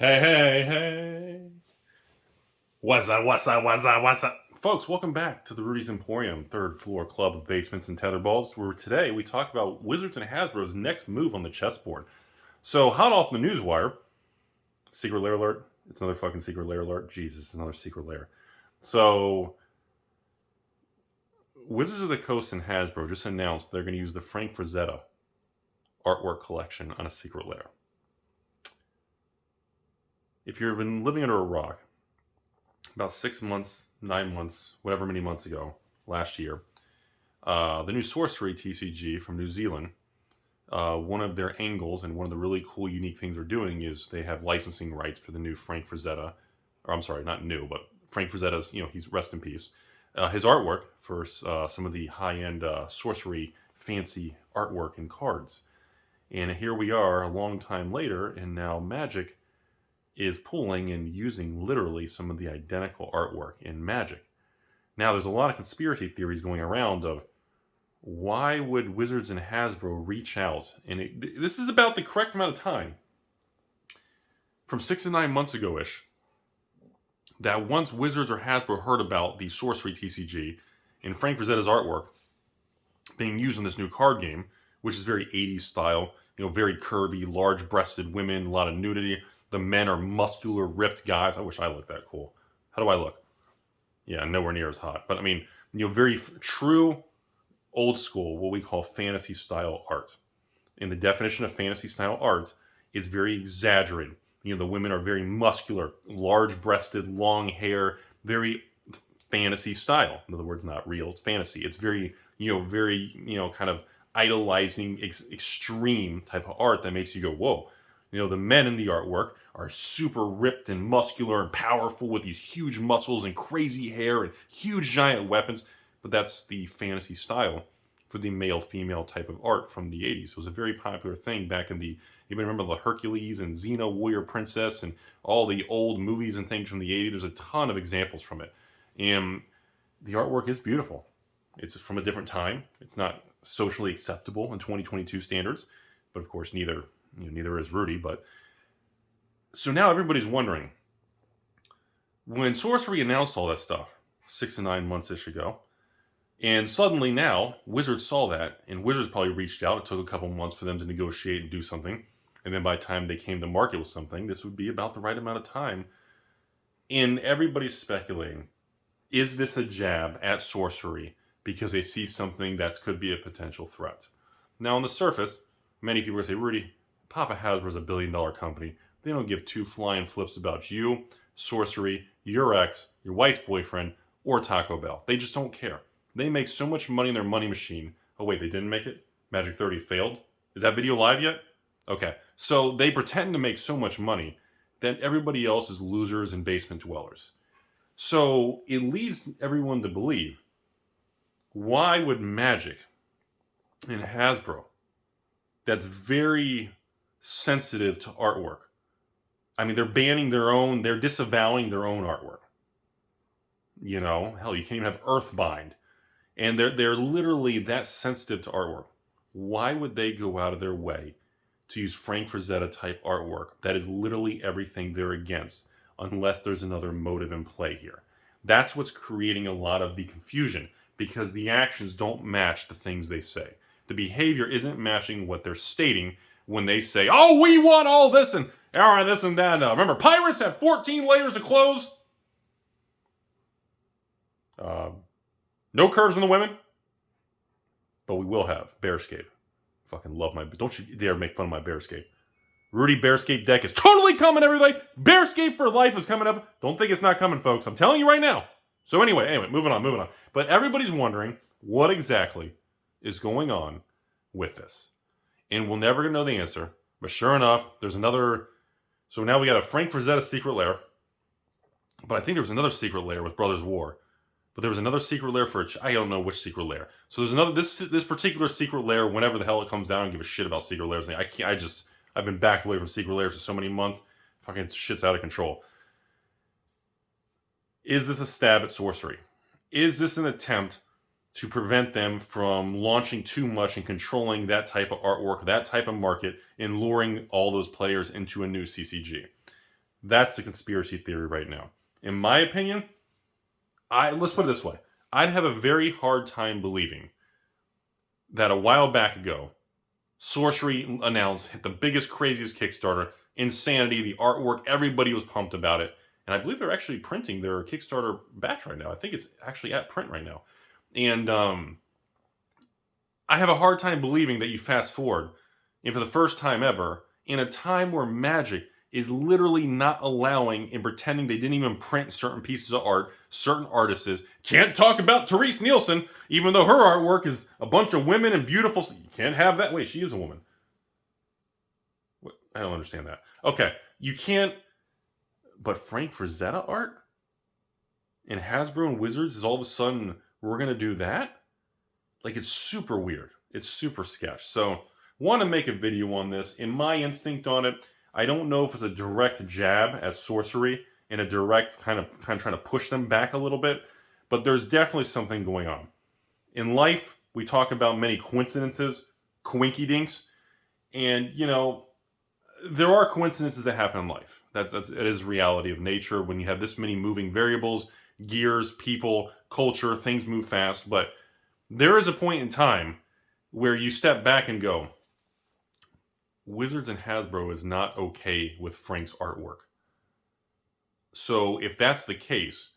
Hey. What's up? Folks, welcome back to the Rudy's Emporium, third floor club of basements and tetherballs, where today we talk about Wizards and Hasbro's next move on the chessboard. So, hot off the newswire, secret lair alert. It's another fucking secret lair alert. Jesus, another secret lair. So, Wizards of the Coast and Hasbro just announced they're going to use the Frank Frazetta artwork collection on a secret lair. If you've been living under a rock, about 6 months, 9 months, whatever many months ago, last year, the new Sorcery TCG from New Zealand, one of their angles and one of the really cool, unique things they're doing is they have licensing rights for the new Frank Frazetta, or I'm sorry, not new, but Frank Frazetta's, he's rest in peace. His artwork for some of the high-end Sorcery fancy artwork and cards. And here we are a long time later, and now Magic is pulling and using literally some of the identical artwork in Magic. Now, there's a lot of conspiracy theories going around of why would Wizards and Hasbro reach out? And this is about the correct amount of time, from 6 to 9 months ago-ish, that once Wizards or Hasbro heard about the Sorcery TCG and Frank Frazetta's artwork being used in this new card game, which is very 80s style, very curvy, large-breasted women, a lot of nudity. The men are muscular, ripped guys. I wish I looked that cool. How do I look? Yeah, nowhere near as hot. But I mean, very true, old school, what we call fantasy style art. And the definition of fantasy style art is very exaggerated. The women are very muscular, large-breasted, long hair, very fantasy style. In other words, not real. It's fantasy. It's very, kind of idolizing, extreme type of art that makes you go, whoa. The men in the artwork are super ripped and muscular and powerful with these huge muscles and crazy hair and huge giant weapons. But that's the fantasy style for the male-female type of art from the 80s. It was a very popular thing back in the... You may remember the Hercules and Xena Warrior Princess and all the old movies and things from the 80s. There's a ton of examples from it. And the artwork is beautiful. It's from a different time. It's not socially acceptable in 2022 standards. But of course, neither is Rudy. But so now everybody's wondering, when Sorcery announced all that stuff 6 to 9 months-ish ago, and suddenly now Wizards saw that, and Wizards probably reached out. It took a couple months for them to negotiate and do something, and then by the time they came to market with something, this would be about the right amount of time. And everybody's speculating, is this a jab at Sorcery because they see something that could be a potential threat? Now, on the surface, many people will say, Rudy, Papa Hasbro is $1 billion company. They don't give two flying flips about you, Sorcery, your ex, your wife's boyfriend, or Taco Bell. They just don't care. They make so much money in their money machine. Oh wait, they didn't make it? Magic 30 failed? Is that video live yet? Okay. So they pretend to make so much money that everybody else is losers and basement dwellers. So it leads everyone to believe, why would Magic and Hasbro, that's very sensitive to artwork. I mean, they're disavowing their own artwork. Hell, you can't even have Earthbind. And they're literally that sensitive to artwork. Why would they go out of their way to use Frank Frazetta type artwork that is literally everything they're against, unless there's another motive in play here? That's what's creating a lot of the confusion, because the actions don't match the things they say. The behavior isn't matching what they're stating when they say, oh, we want all this and this and that. Remember, pirates have 14 layers of clothes? No curves on the women? But we will have Bearscape. Fucking love don't you dare make fun of my Bearscape. Rudy Bearscape deck is totally coming, everybody. Bearscape for life is coming up. Don't think it's not coming, folks. I'm telling you right now. So anyway, moving on. But everybody's wondering what exactly is going on with this. And we'll never know the answer. But sure enough, there's another... So now we got a Frank Frazetta secret lair. But I think there was another secret lair with Brothers War. But there was another secret lair for... I don't know which secret lair. So there's another... This particular secret lair, whenever the hell it comes down, I don't give a shit about secret lairs. I've been backed away from secret lairs for so many months. Fucking shit's out of control. Is this a stab at Sorcery? Is this an attempt to prevent them from launching too much and controlling that type of artwork, that type of market, and luring all those players into a new CCG? That's a conspiracy theory right now. In my opinion, let's put it this way. I'd have a very hard time believing that a while back ago, Sorcery announced the biggest, craziest Kickstarter, insanity, the artwork, everybody was pumped about it. And I believe they're actually printing their Kickstarter batch right now. I think it's actually at print right now. And I have a hard time believing that you fast forward, and for the first time ever, in a time where Magic is literally not allowing and pretending they didn't even print certain pieces of art, certain artists can't talk about Therese Nielsen, even though her artwork is a bunch of women and beautiful. You can't have that. Wait, she is a woman. What? I don't understand that. Okay, you can't. But Frank Frazetta art and Hasbro and Wizards is all of a sudden we're gonna do that? Like, it's super weird. It's super sketch. So, want to make a video on this. In my instinct on it, I don't know if it's a direct jab at Sorcery and a direct kind of trying to push them back a little bit, but there's definitely something going on. In life, we talk about many coincidences, coinky-dinks, and, you know, there are coincidences that happen in life. It is reality of nature. When you have this many moving variables, gears, people, culture, things move fast, but there is a point in time where you step back and go, Wizards and Hasbro is not okay with Frank's artwork. So if that's the case,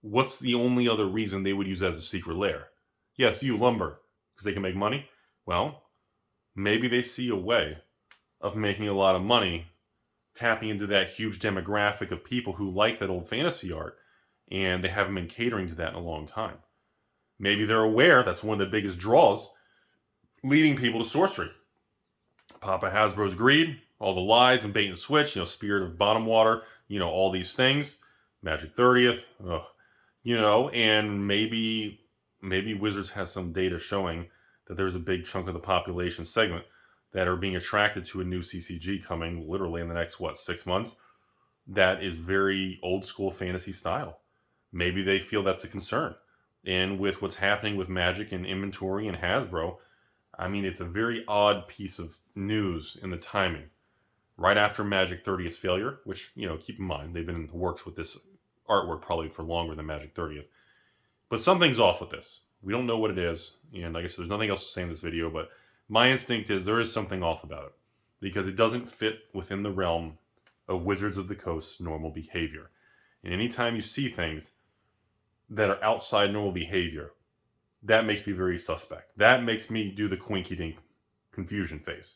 what's the only other reason they would use it as a secret lair? Yes, you lumber, because they can make money. Well, maybe they see a way of making a lot of money, tapping into that huge demographic of people who like that old fantasy art, and they haven't been catering to that in a long time. Maybe they're aware that's one of the biggest draws leading people to Sorcery. Papa Hasbro's greed, all the lies and bait and switch, Spirit of Bottom Water, all these things. Magic 30th, and maybe Wizards has some data showing that there's a big chunk of the population segment that are being attracted to a new CCG coming literally in the next, 6 months, that is very old school fantasy style. Maybe they feel that's a concern. And with what's happening with Magic and inventory and Hasbro, I mean, it's a very odd piece of news in the timing. Right after Magic 30th failure, which, keep in mind, they've been in the works with this artwork probably for longer than Magic 30th. But something's off with this. We don't know what it is. And like I said, there's nothing else to say in this video, but my instinct is there is something off about it. Because it doesn't fit within the realm of Wizards of the Coast's normal behavior. And anytime you see things that are outside normal behavior, that makes me very suspect. That makes me do the quinky-dink confusion face.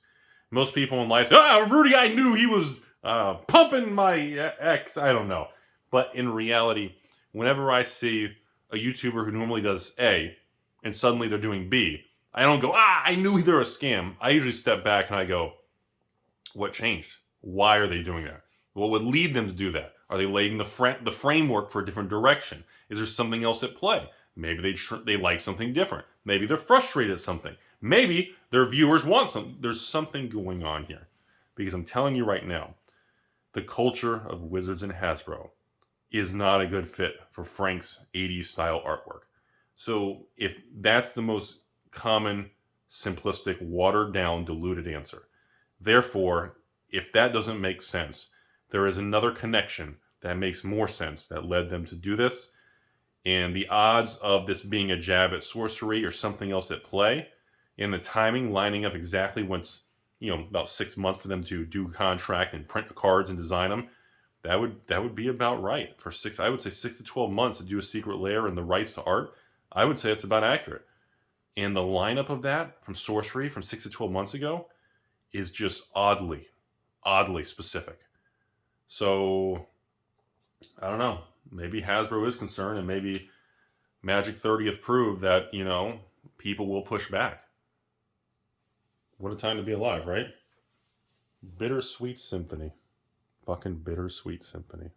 Most people in life say, Rudy, I knew he was pumping my ex. I don't know. But in reality, whenever I see a YouTuber who normally does A, and suddenly they're doing B, I don't go, I knew they're a scam. I usually step back and I go, what changed? Why are they doing that? What would lead them to do that? Are they laying the framework for a different direction? Is there something else at play? Maybe they like something different. Maybe they're frustrated at something. Maybe their viewers want something. There's something going on here. Because I'm telling you right now, the culture of Wizards and Hasbro is not a good fit for Frank's 80s style artwork. So if that's the most common, simplistic, watered down, diluted answer. Therefore, if that doesn't make sense, there is another connection that makes more sense that led them to do this. And the odds of this being a jab at Sorcery or something else at play, and the timing lining up exactly when it's, about 6 months for them to do contract and print cards and design them, that would be about right. I would say 6 to 12 months to do a secret lair and the rights to art, I would say it's about accurate. And the lineup of that from Sorcery from 6 to 12 months ago is just oddly specific. So, I don't know. Maybe Hasbro is concerned, and maybe Magic 30th proved that, people will push back. What a time to be alive, right? Bittersweet symphony. Fucking bittersweet symphony.